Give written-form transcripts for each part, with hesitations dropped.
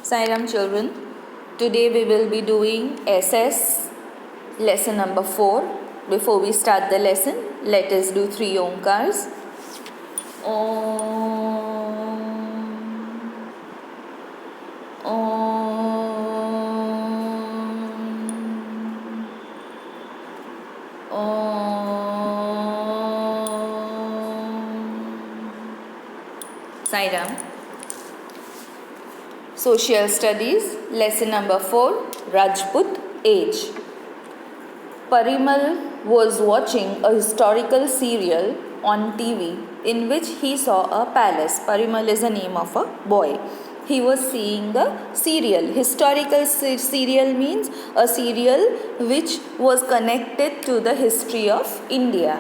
Sairam children, today we will be doing SS lesson number 4. Before we start the lesson, let us do 3 Omkars. Om, Om, Om. Sairam. Social Studies, lesson number 4, Rajput Age. Parimal was watching a historical serial on TV in which he saw a palace. Parimal is the name of a boy. He was seeing the serial. Historical serial means a serial which was connected to the history of India.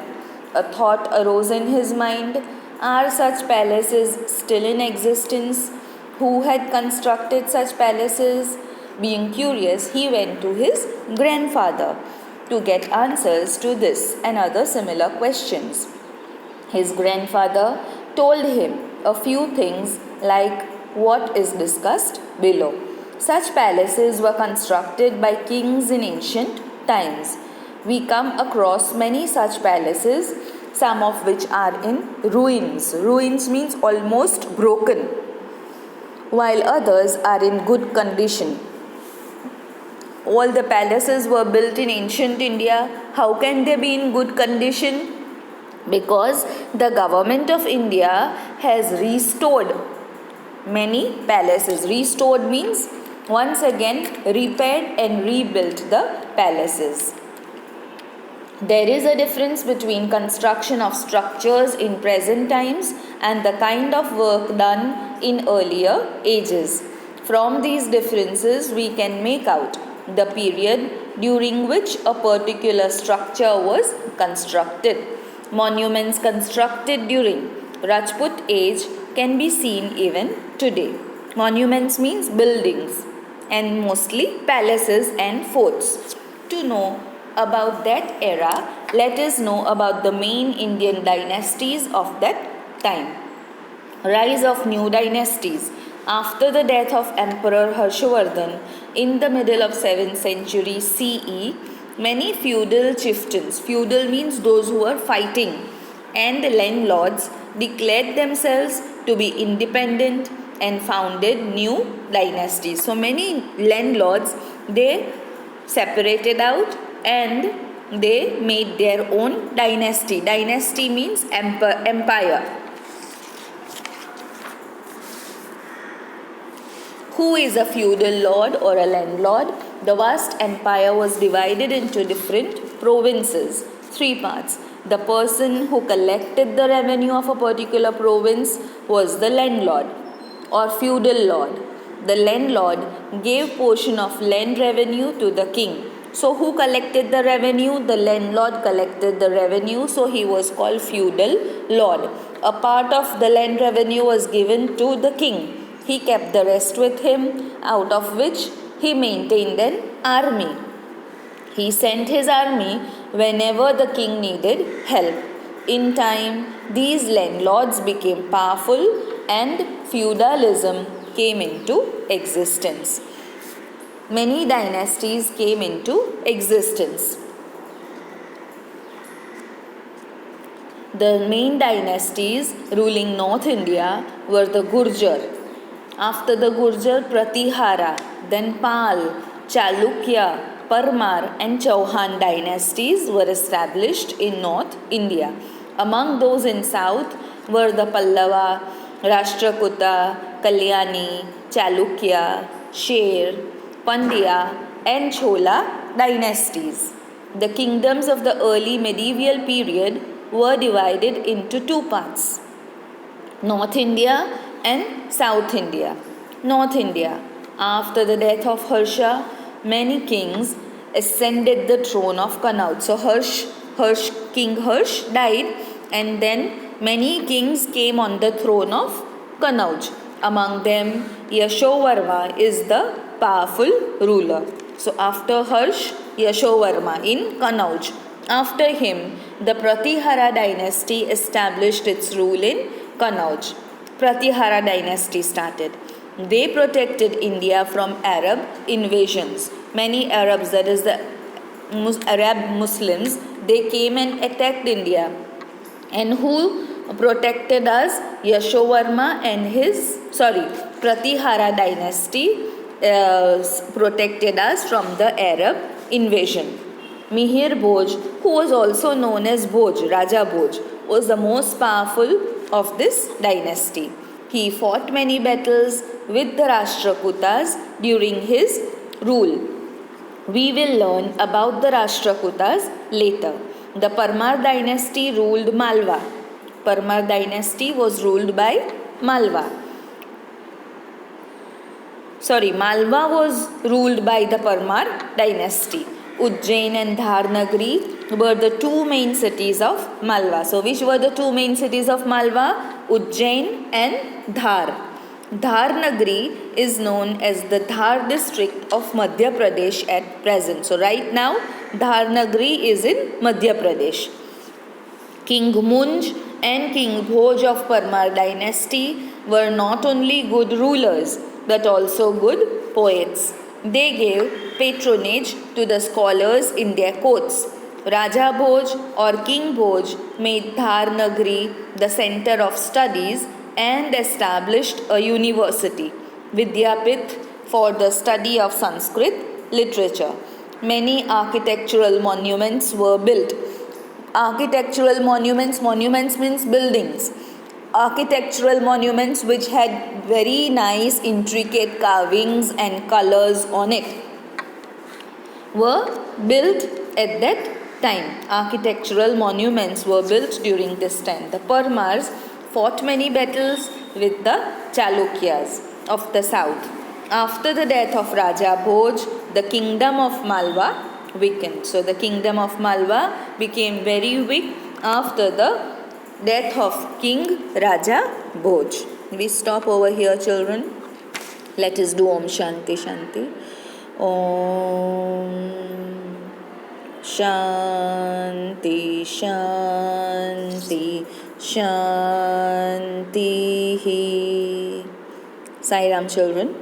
A thought arose in his mind. Are such palaces still in existence? Who had constructed such palaces? Being curious, he went to his grandfather to get answers to this and other similar questions. His grandfather told him a few things like what is discussed below. Such palaces were constructed by kings in ancient times. We come across many such palaces, some of which are in ruins. Ruins means almost broken, while others are in good condition. All the palaces were built in ancient India. How can they be in good condition? Because the government of India has restored many palaces. Restored means once again repaired and rebuilt the palaces. There is a difference between construction of structures in present times and the kind of work done in earlier ages. From these differences, we can make out the period during which a particular structure was constructed. Monuments constructed during Rajput age can be seen even today. Monuments means buildings and mostly palaces and forts. To know about that era, let us know about the main Indian dynasties of that time. Rise of new dynasties. After the death of Emperor Harshavardhan in the middle of 7th century CE, many feudal chieftains, feudal means those who were fighting, and landlords declared themselves to be independent and founded new dynasties. So many landlords, they separated out and they made their own dynasty. Dynasty means empire. Who is a feudal lord or a landlord? The vast empire was divided into different provinces, 3 parts. The person who collected the revenue of a particular province was the landlord or feudal lord. The landlord gave portion of land revenue to the king. So who collected the revenue? The landlord collected the revenue, so he was called feudal lord. A part of the land revenue was given to the king. He kept the rest with him, out of which he maintained an army. He sent his army whenever the king needed help. In time, these landlords became powerful and feudalism came into existence. Many dynasties came into existence. The main dynasties ruling North India were the Gurjar. After the Gurjar, Pratihara, then Pal, Chalukya, Parmar and Chauhan dynasties were established in North India. Among those in South were the Pallava, Rashtrakuta, Kalyani, Chalukya, Sher, Pandya and Chola dynasties. The kingdoms of the early medieval period were divided into 2 parts, North India and South India. North India. After the death of Harsha, many kings ascended the throne of Kannauj. So King Harsh died, and then many kings came on the throne of Kannauj. Among them, Yashovarma is the powerful ruler. So after Harsh, Yashovarma in Kannauj. After him, the Pratihara dynasty established its rule in Kannauj. Pratihara dynasty started. They protected India from Arab invasions. Many Arabs, that is the Arab Muslims, they came and attacked India. And who protected us? Yashovarma and Pratihara dynasty protected us from the Arab invasion. Mihir Bhoj, who was also known as Bhoj, Raja Bhoj, was the most powerful of this dynasty. He fought many battles with the Rashtrakutas during his rule. We will learn about the Rashtrakutas later. The Parmar dynasty ruled Malwa. Parmar dynasty was ruled by Malwa. Malwa was ruled by the Parmar dynasty. Ujjain and Dharnagari were the two main cities of Malwa. So, which were the two main cities of Malwa? Ujjain and Dhar. Dharnagari is known as the Dhar district of Madhya Pradesh at present. So, right now, Dharnagari is in Madhya Pradesh. King Munj and King Bhoj of Parmar dynasty were not only good rulers but also good poets. They gave patronage to the scholars in their courts. Raja Bhoj or King Bhoj made Dharnagari the center of studies and established a university, Vidyapith, for the study of Sanskrit literature. Many architectural monuments were built. Architectural monuments means buildings. Architectural monuments which had very nice intricate carvings and colors on it were built at that time. Architectural monuments were built during this time. The Parmars fought many battles with the Chalukyas of the south. After the death of Raja Bhoj, the kingdom of Malwa weakened. So the kingdom of Malwa became very weak after the death of King Raja Bhoj. We stop over here, children. Let us do Om Shanti Shanti. Om Shanti Shanti Shanti. Sai Ram, children.